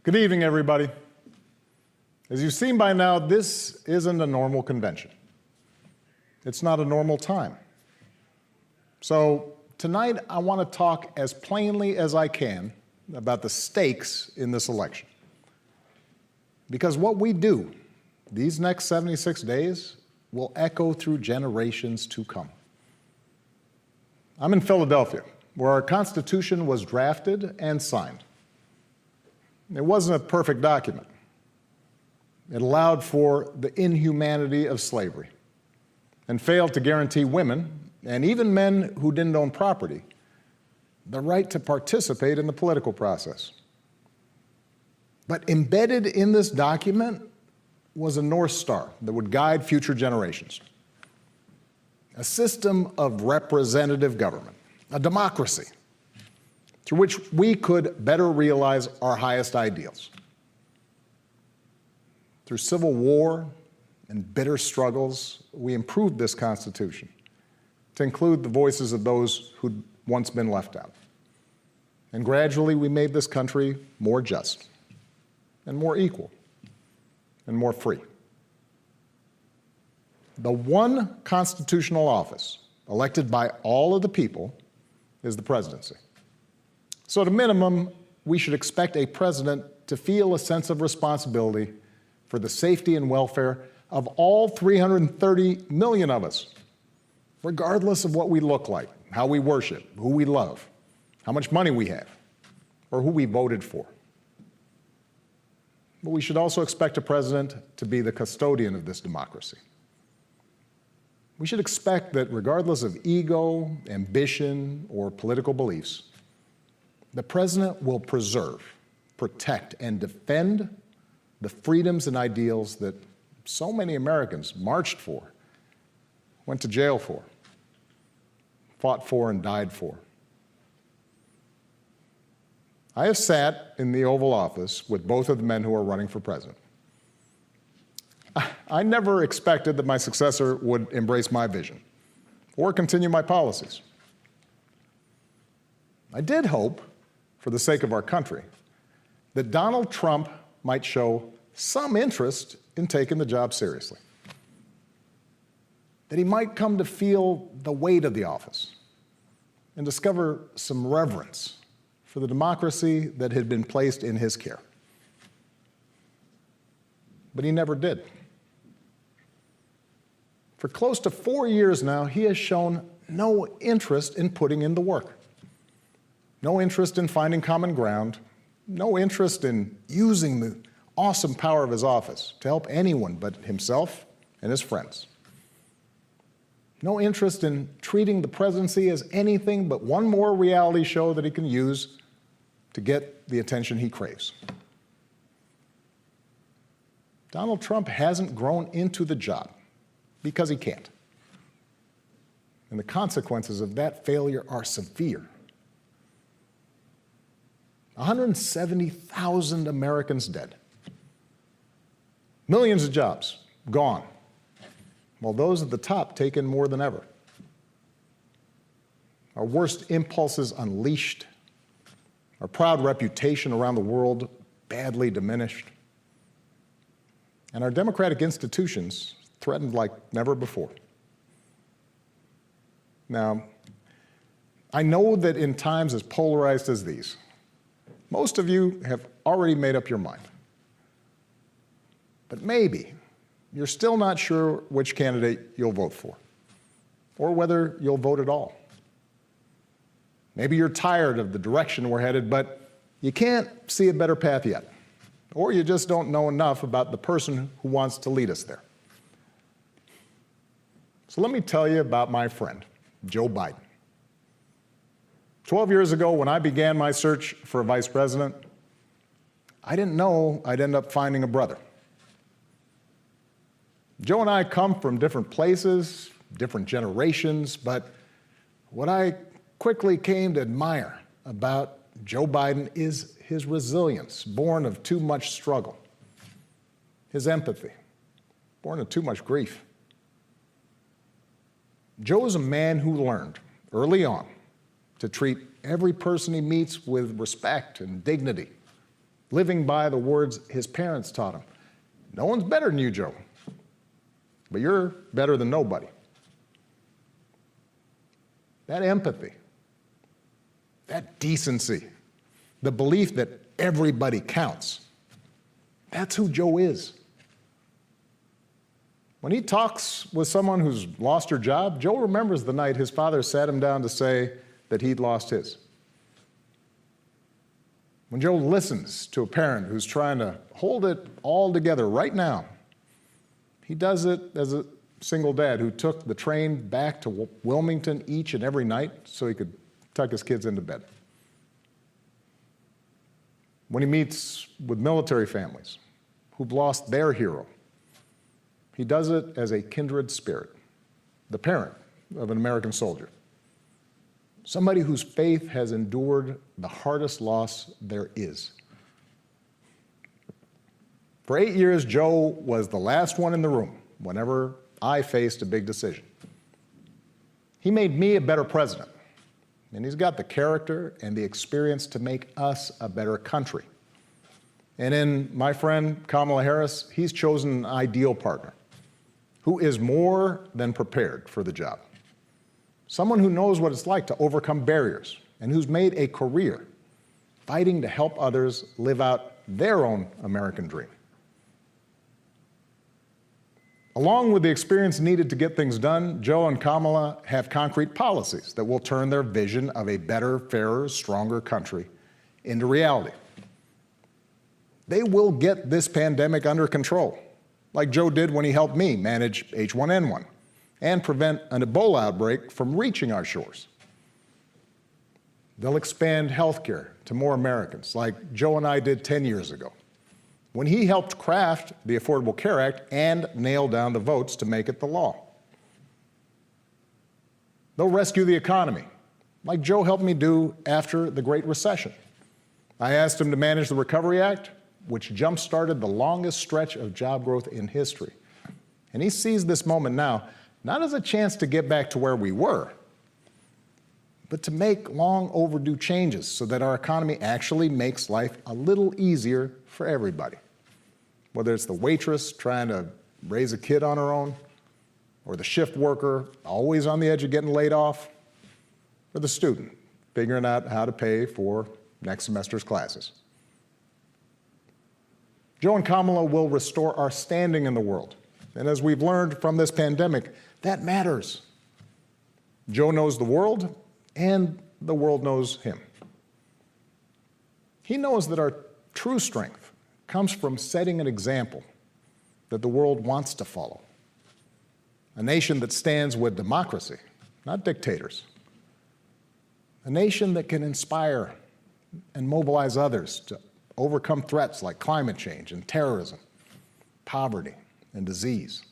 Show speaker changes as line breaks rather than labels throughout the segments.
Good evening, everybody. As you've seen by now, this isn't a normal convention. It's not a normal time. So tonight, I want to talk as plainly as I can about the stakes in this election. Because what we do these next 76 days will echo through generations to come. I'm in Philadelphia, where our Constitution was drafted and signed. It wasn't a perfect document. It allowed for the inhumanity of slavery and failed to guarantee women, and even men who didn't own property, the right to participate in the political process. But embedded in this document was a North Star that would guide future generations. A system of representative government, a democracy, through which we could better realize our highest ideals. Through civil war and bitter struggles, we improved this Constitution to include the voices of those who'd once been left out. And gradually, we made this country more just and more equal and more free. The one constitutional office elected by all of the people is the presidency. So at a minimum, we should expect a president to feel a sense of responsibility for the safety and welfare of all 330 million of us, regardless of what we look like, how we worship, who we love, how much money we have, or who we voted for. But we should also expect a president to be the custodian of this democracy. We should expect that regardless of ego, ambition, or political beliefs, the president will preserve, protect, and defend the freedoms and ideals that so many Americans marched for, went to jail for, fought for, and died for. I have sat in the Oval Office with both of the men who are running for president. I never expected that my successor would embrace my vision or continue my policies. I did hope, for the sake of our country, that Donald Trump might show some interest in taking the job seriously, that he might come to feel the weight of the office and discover some reverence for the democracy that had been placed in his care. But he never did. For close to 4 years now, he has shown no interest in putting in the work, no interest in finding common ground, no interest in using the awesome power of his office to help anyone but himself and his friends. No interest in treating the presidency as anything but one more reality show that he can use to get the attention he craves. Donald Trump hasn't grown into the job because he can't. And the consequences of that failure are severe. 170,000 Americans dead. Millions of jobs gone, while those at the top take in more than ever. Our worst impulses unleashed, our proud reputation around the world badly diminished, and our democratic institutions threatened like never before. Now, I know that in times as polarized as these, most of you have already made up your mind. But maybe you're still not sure which candidate you'll vote for, or whether you'll vote at all. Maybe you're tired of the direction we're headed, but you can't see a better path yet, or you just don't know enough about the person who wants to lead us there. So let me tell you about my friend, Joe Biden. 12 years ago, when I began my search for a vice president, I didn't know I'd end up finding a brother. Joe and I come from different places, different generations, but what I quickly came to admire about Joe Biden is his resilience, born of too much struggle, his empathy, born of too much grief. Joe is a man who learned early on to treat every person he meets with respect and dignity, living by the words his parents taught him. No one's better than you, Joe, but you're better than nobody. That empathy, that decency, the belief that everybody counts, that's who Joe is. When he talks with someone who's lost her job, Joe remembers the night his father sat him down to say that he'd lost his. When Joe listens to a parent who's trying to hold it all together right now, he does it as a single dad who took the train back to Wilmington each and every night so he could tuck his kids into bed. When he meets with military families who've lost their hero, he does it as a kindred spirit, the parent of an American soldier, somebody whose faith has endured the hardest loss there is. For 8 years, Joe was the last one in the room whenever I faced a big decision. He made me a better president, and he's got the character and the experience to make us a better country. And in my friend Kamala Harris, he's chosen an ideal partner who is more than prepared for the job. Someone who knows what it's like to overcome barriers and who's made a career fighting to help others live out their own American dream. Along with the experience needed to get things done, Joe and Kamala have concrete policies that will turn their vision of a better, fairer, stronger country into reality. They will get this pandemic under control, like Joe did when he helped me manage H1N1 and prevent an Ebola outbreak from reaching our shores. They'll expand health care to more Americans, like Joe and I did 10 years ago, when he helped craft the Affordable Care Act and nail down the votes to make it the law. They'll rescue the economy, like Joe helped me do after the Great Recession. I asked him to manage the Recovery Act, which jump-started the longest stretch of job growth in history. And he sees this moment now not as a chance to get back to where we were, but to make long overdue changes so that our economy actually makes life a little easier for everybody. Whether it's the waitress trying to raise a kid on her own, or the shift worker always on the edge of getting laid off, or the student figuring out how to pay for next semester's classes. Joe and Kamala will restore our standing in the world. And as we've learned from this pandemic, that matters. Joe knows the world, and the world knows him. He knows that our true strength comes from setting an example that the world wants to follow. A nation that stands with democracy, not dictators. A nation that can inspire and mobilize others to overcome threats like climate change and terrorism, poverty and disease.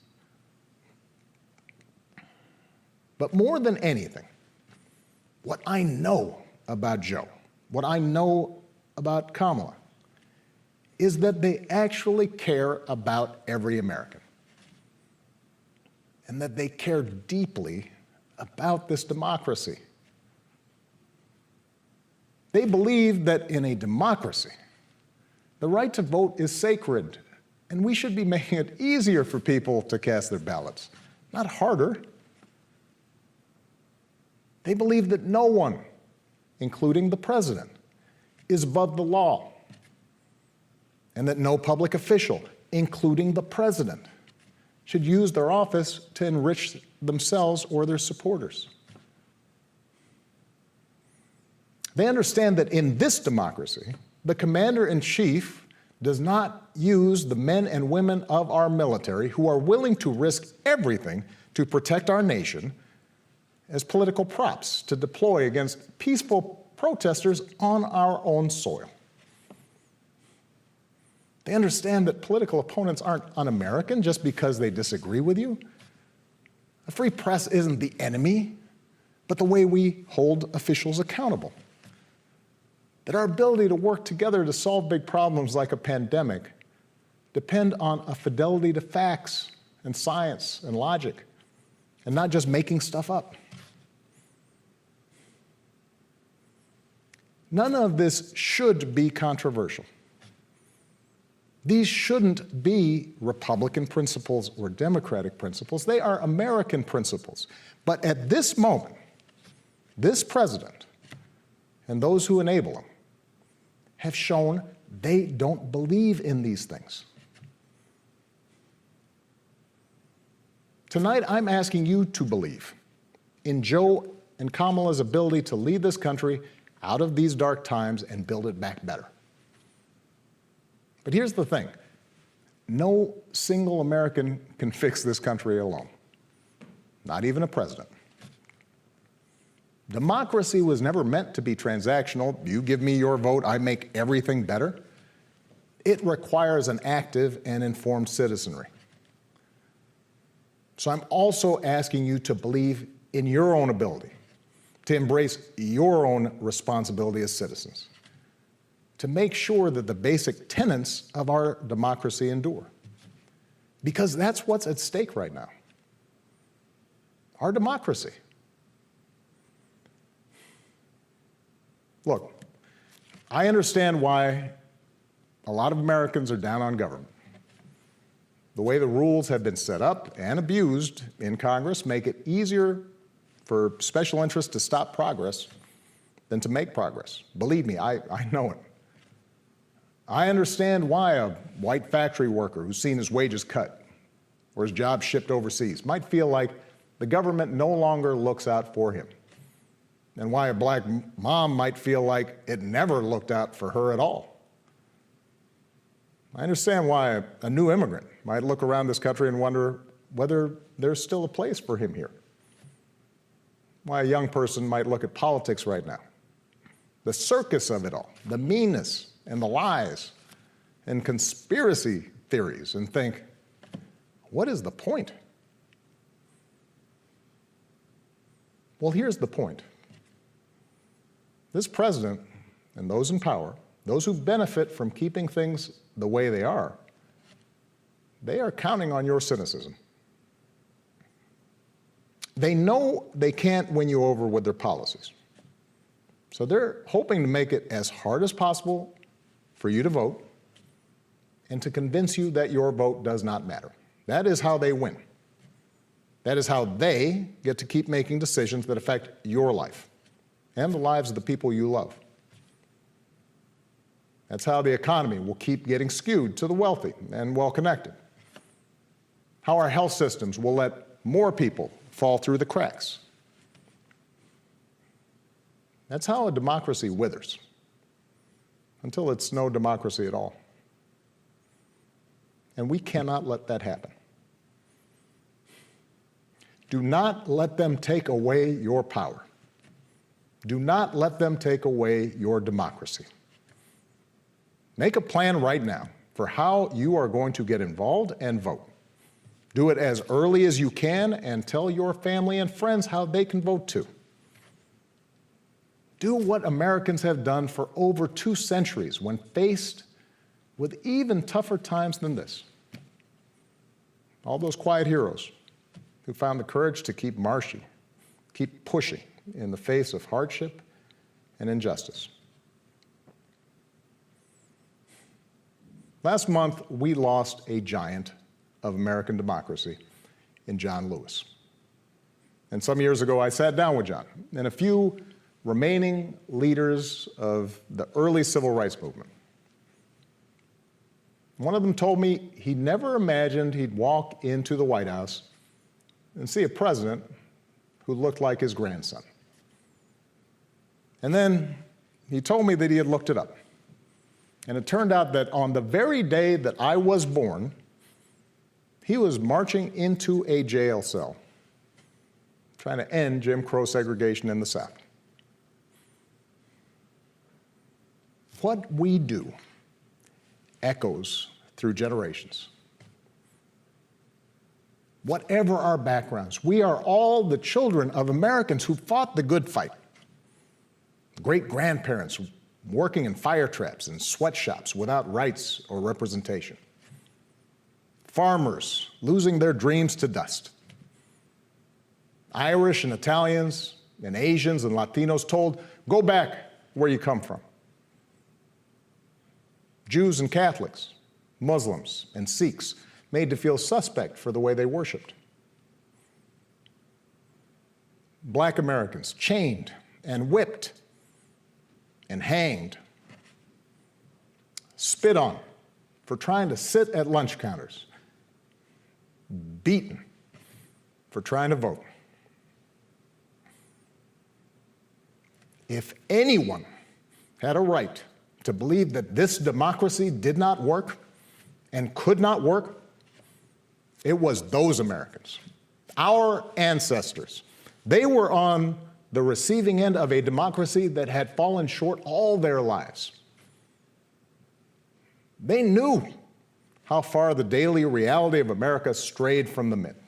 But more than anything, what I know about Joe, what I know about Kamala, is that they actually care about every American, and that they care deeply about this democracy. They believe that in a democracy, the right to vote is sacred, and we should be making it easier for people to cast their ballots, not harder. They believe that no one, including the president, is above the law, and that no public official, including the president, should use their office to enrich themselves or their supporters. They understand that in this democracy, the commander-in-chief does not use the men and women of our military who are willing to risk everything to protect our nation as political props to deploy against peaceful protesters on our own soil. They understand that political opponents aren't un-American just because they disagree with you. A free press isn't the enemy, but the way we hold officials accountable. That our ability to work together to solve big problems like a pandemic depend on a fidelity to facts and science and logic, and not just making stuff up. None of this should be controversial. These shouldn't be Republican principles or Democratic principles. They are American principles. But at this moment, this president and those who enable him have shown they don't believe in these things. Tonight, I'm asking you to believe in Joe and Kamala's ability to lead this country out of these dark times and build it back better. But here's the thing. No single American can fix this country alone, not even a president. Democracy was never meant to be transactional. You give me your vote, I make everything better. It requires an active and informed citizenry. So I'm also asking you to believe in your own ability, to embrace your own responsibility as citizens, to make sure that the basic tenets of our democracy endure. Because that's what's at stake right now. Our democracy. Look, I understand why a lot of Americans are down on government. The way the rules have been set up and abused in Congress make it easier for special interests to stop progress than to make progress. Believe me, I know it. I understand why a white factory worker who's seen his wages cut or his job shipped overseas might feel like the government no longer looks out for him, and why a black mom might feel like it never looked out for her at all. I understand why a new immigrant might look around this country and wonder whether there's still a place for him here. Why a young person might look at politics right now, the circus of it all, the meanness and the lies and conspiracy theories, and think, what is the point? Well, here's the point. This president and those in power, those who benefit from keeping things the way they are counting on your cynicism. They know they can't win you over with their policies. So they're hoping to make it as hard as possible for you to vote and to convince you that your vote does not matter. That is how they win. That is how they get to keep making decisions that affect your life and the lives of the people you love. That's how the economy will keep getting skewed to the wealthy and well-connected. How our health systems will let more people fall through the cracks. That's how a democracy withers, until it's no democracy at all. And we cannot let that happen. Do not let them take away your power. Do not let them take away your democracy. Make a plan right now for how you are going to get involved and vote. Do it as early as you can and tell your family and friends how they can vote too. Do what Americans have done for over 2 centuries when faced with even tougher times than this. All those quiet heroes who found the courage to keep marching, keep pushing in the face of hardship and injustice. Last month, we lost a giant of American democracy in John Lewis. And some years ago, I sat down with John and a few remaining leaders of the early civil rights movement. One of them told me he never imagined he'd walk into the White House and see a president who looked like his grandson. And then he told me that he had looked it up. And it turned out that on the very day that I was born, he was marching into a jail cell, trying to end Jim Crow segregation in the South. What we do echoes through generations. Whatever our backgrounds, we are all the children of Americans who fought the good fight. Great-grandparents working in fire traps and sweatshops without rights or representation. Farmers losing their dreams to dust. Irish and Italians and Asians and Latinos told, go back where you come from. Jews and Catholics Muslims, and Sikhs made to feel suspect for the way they worshiped. Black Americans chained and whipped and hanged, spit on for trying to sit at lunch counters, beaten for trying to vote. If anyone had a right to believe that this democracy did not work and could not work, it was those Americans, our ancestors. They were on the receiving end of a democracy that had fallen short all their lives. They knew how far the daily reality of America strayed from the myth.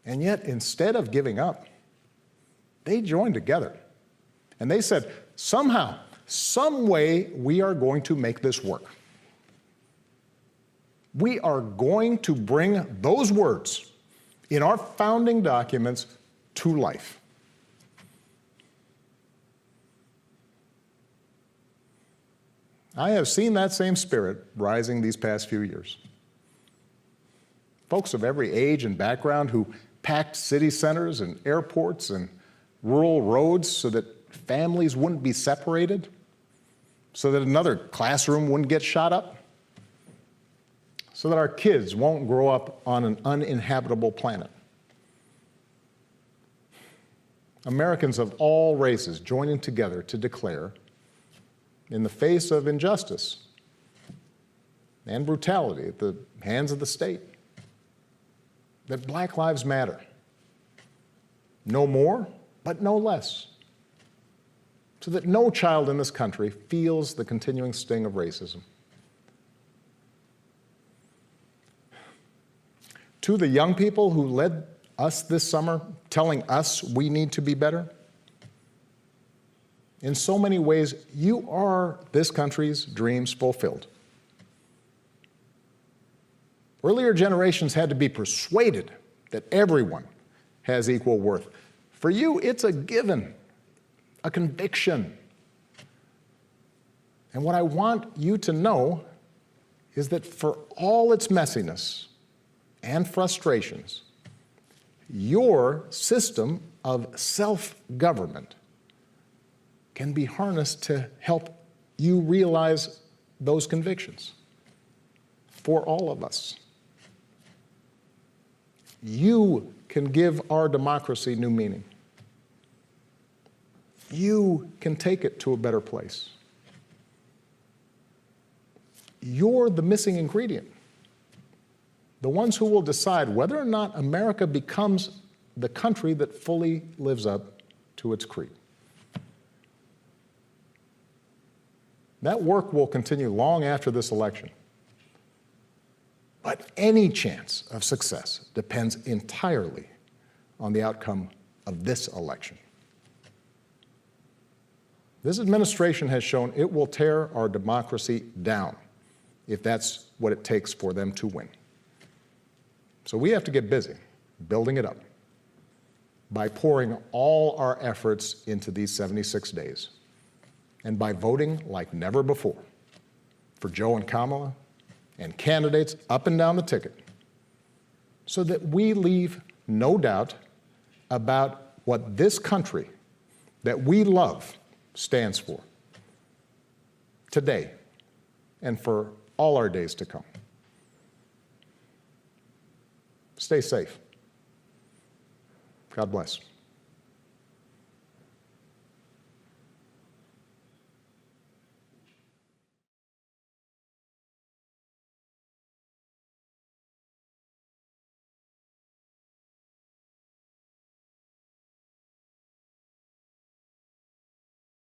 And yet, instead of giving up, they joined together. And they said, somehow, some way, we are going to make this work. We are going to bring those words in our founding documents to life. I have seen that same spirit rising these past few years. Folks of every age and background who packed city centers and airports and rural roads so that families wouldn't be separated, so that another classroom wouldn't get shot up, so that our kids won't grow up on an uninhabitable planet. Americans of all races joining together to declare, in the face of injustice and brutality at the hands of the state, that Black lives matter. No more, but no less. So that no child in this country feels the continuing sting of racism. To the young people who led us this summer, telling us we need to be better, in so many ways, you are this country's dreams fulfilled. Earlier generations had to be persuaded that everyone has equal worth. For you, it's a given, a conviction. And what I want you to know is that for all its messiness and frustrations, your system of self-government can be harnessed to help you realize those convictions for all of us. You can give our democracy new meaning. You can take it to a better place. You're the missing ingredient. The ones who will decide whether or not America becomes the country that fully lives up to its creed. That work will continue long after this election. But any chance of success depends entirely on the outcome of this election. This administration has shown it will tear our democracy down if that's what it takes for them to win. So we have to get busy building it up by pouring all our efforts into these 76 days and by voting like never before for Joe and Kamala and candidates up and down the ticket so that we leave no doubt about what this country that we love stands for today and for all our days to come. Stay safe. God bless.